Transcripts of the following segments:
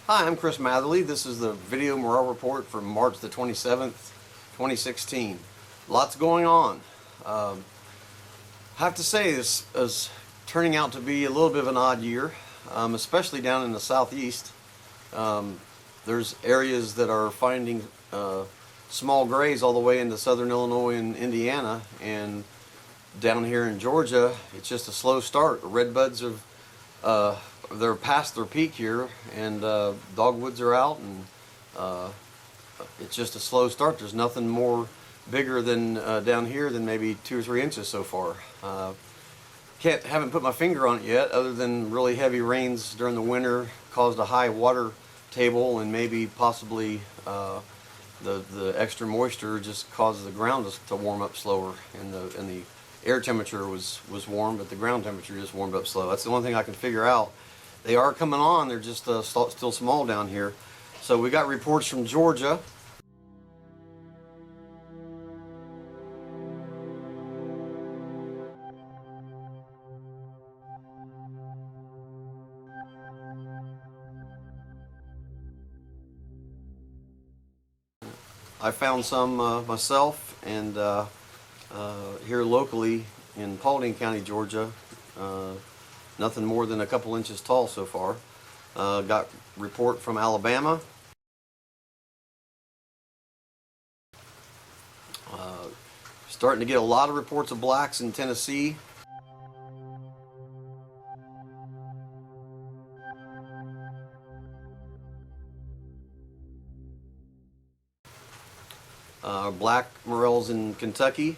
Hi, I'm Chris Matherly. This is the video Morel report from March the 27th, 2016. Lots going on. I have to say this is turning out to be a little bit of an odd year, especially down in the southeast. There's areas that are finding small grays all the way into southern Illinois and Indiana, and down here in Georgia it's just a slow start. The redbuds have they're past their peak here, and dogwoods are out, and it's just a slow start. There's nothing more bigger than down here than maybe 2 or 3 inches so far. Haven't put my finger on it yet, other than really heavy rains during the winter caused a high water table, and maybe possibly the extra moisture just causes the ground to warm up slower, and the air temperature was warm, but the ground temperature just warmed up slow. That's the only thing I can figure out. They are coming on, they're just still small down here. So we got reports from Georgia. I found some myself, and here locally in Paulding County, Georgia, nothing more than a couple inches tall so far. Got report from Alabama. Starting to get a lot of reports of blacks in Tennessee. Black morels in Kentucky.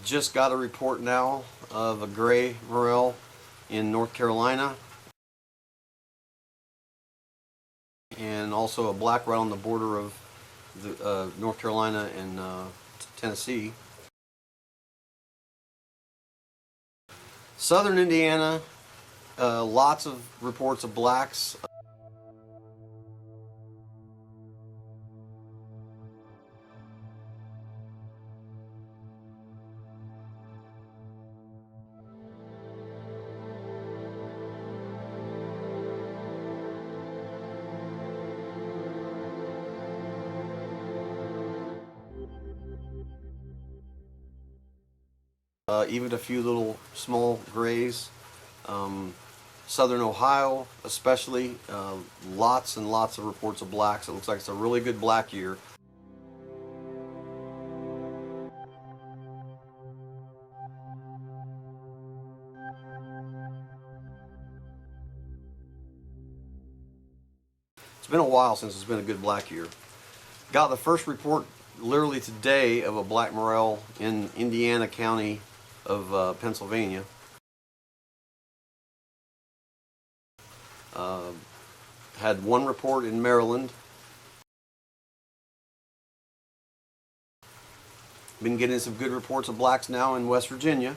Just got a report now of a gray morel in North Carolina, and also a black right on the border of the, North Carolina and Tennessee. Southern Indiana, lots of reports of blacks. Even a few little small grays. Southern Ohio especially, lots and lots of reports of blacks. It looks like it's a really good black year. It's been a while since it's been a good black year. Got the first report literally today of a black morel in Indiana County of Pennsylvania. Had one report in Maryland. Been getting some good reports of blacks now in West Virginia.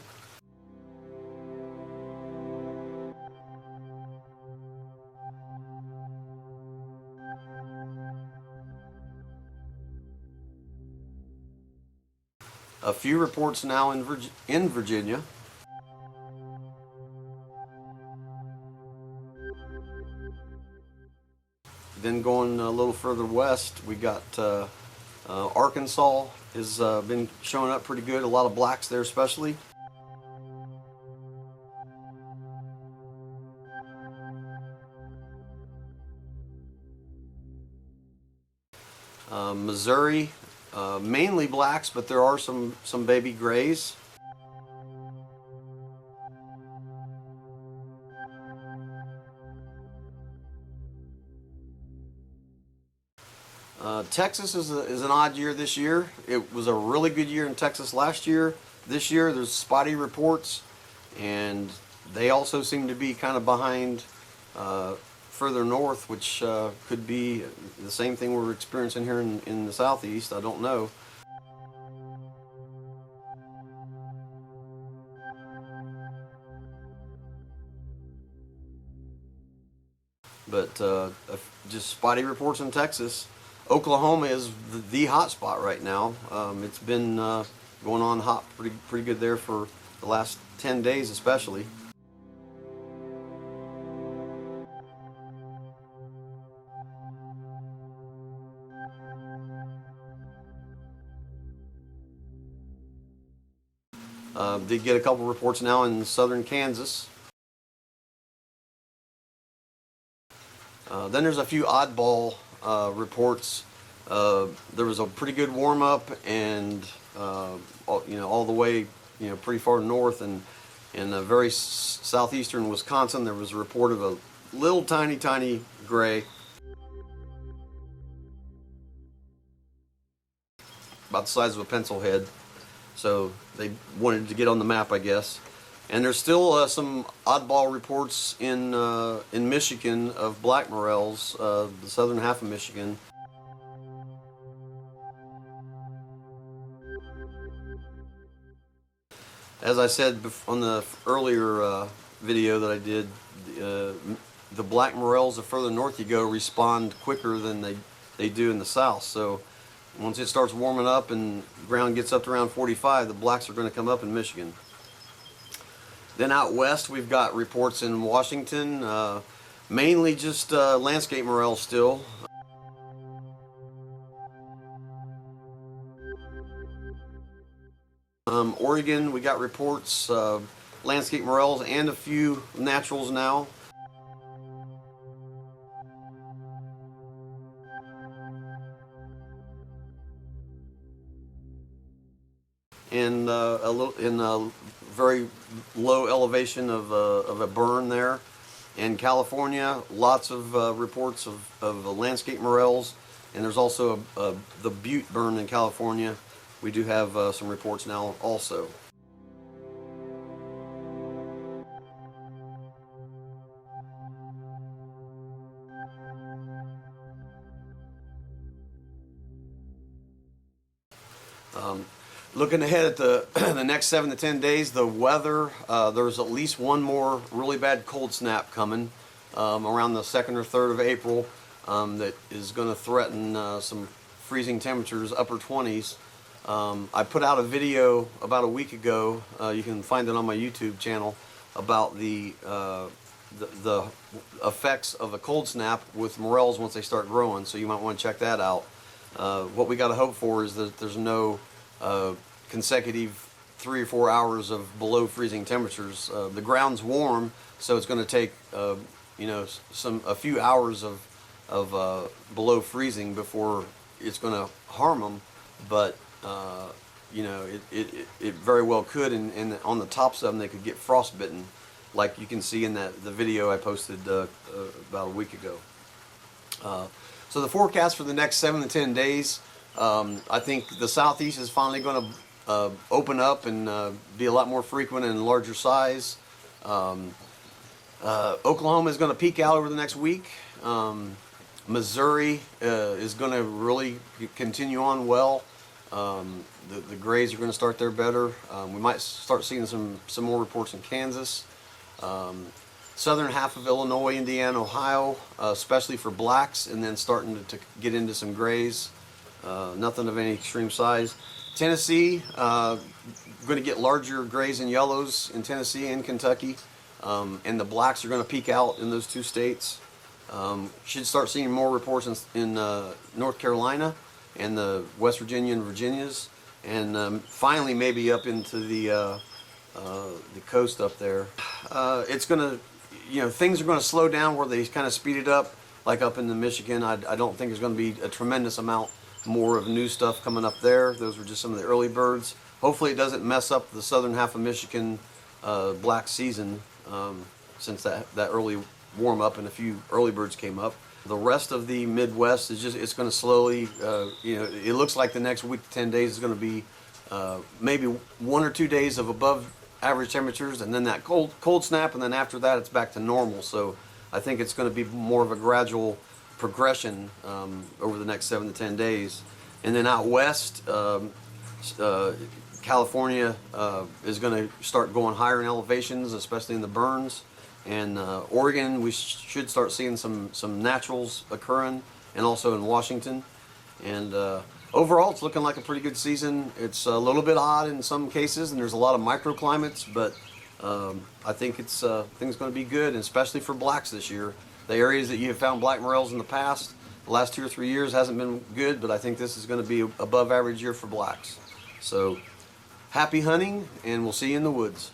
A few reports now in Virginia. Then going a little further west, we got Arkansas has been showing up pretty good. A lot of blacks there especially. Missouri, mainly blacks, but there are some baby grays. Texas is an odd year this year. It was a really good year in Texas last year. This year there's spotty reports, and they also seem to be kind of behind further north, which could be the same thing we're experiencing here in the southeast. I don't know. But just spotty reports in Texas. Oklahoma is the hot spot right now. It's been going on hot pretty good there for the last 10 days especially. Did get a couple reports now in southern Kansas. Then there's a few oddball reports. There was a pretty good warm up, and all the way pretty far north, and in a very southeastern Wisconsin, there was a report of a little tiny gray, about the size of a pencil head. So they wanted to get on the map, I guess. And there's still some oddball reports in Michigan of black morels, the southern half of Michigan. As I said on the earlier video that I did, the black morels, the further north you go, respond quicker than they do in the south. So once it starts warming up and the ground gets up to around 45, the blacks are going to come up in Michigan. Then out west, we've got reports in Washington, mainly just landscape morels still. Oregon, we got reports, landscape morels and a few naturals now. And a little in a very low elevation of a burn there. In California, lots of reports of landscape morels, and there's also the Butte burn in California. We do have some reports now also. Looking ahead at the next 7 to 10 days, the weather, there's at least one more really bad cold snap coming around the 2nd or 3rd of April that is going to threaten some freezing temperatures, upper 20s. I put out a video about a week ago, you can find it on my YouTube channel, about the effects of a cold snap with morels once they start growing, so you might want to check that out. What we got to hope for is that there's no consecutive 3 or 4 hours of below freezing temperatures. The ground's warm, so it's going to take a few hours of below freezing before it's going to harm them, but it very well could, and on the tops of them they could get frostbitten, like you can see in the video I posted about a week ago. So the forecast for the next 7 to 10 days, I think the southeast is finally going to open up and be a lot more frequent and larger size. Oklahoma is going to peak out over the next week. Missouri is going to really continue on well. The grays are going to start there better. We might start seeing some more reports in Kansas. Southern half of Illinois, Indiana, Ohio, especially for blacks, and then starting to get into some grays. Nothing of any extreme size. Tennessee, going to get larger grays and yellows in Tennessee and Kentucky, and the blacks are going to peak out in those two states. Should start seeing more reports in North Carolina and the West Virginia and Virginias, and finally maybe up into the coast up there. It's going to, things are going to slow down where they kind of speed it up, like up in the Michigan. I don't think there's going to be a tremendous amount more of new stuff coming up there. Those were just some of the early birds. Hopefully it doesn't mess up the southern half of Michigan black season, since that early warm up and a few early birds came up. The rest of the Midwest is it's going to slowly, it looks like the next week to 10 days is going to be maybe 1 or 2 days of above average temperatures, and then that cold snap, and then after that it's back to normal. So I think it's going to be more of a gradual progression over the next 7 to 10 days. And then out west, California is going to start going higher in elevations, especially in the burns. And Oregon, we should start seeing some naturals occurring, and also in Washington. And overall, it's looking like a pretty good season. It's a little bit hot in some cases, and there's a lot of microclimates, but I think it's things going to be good, and especially for blacks this year. The areas that you have found black morels in the past, the last 2 or 3 years hasn't been good, but I think this is going to be above average year for blacks. So happy hunting, and we'll see you in the woods.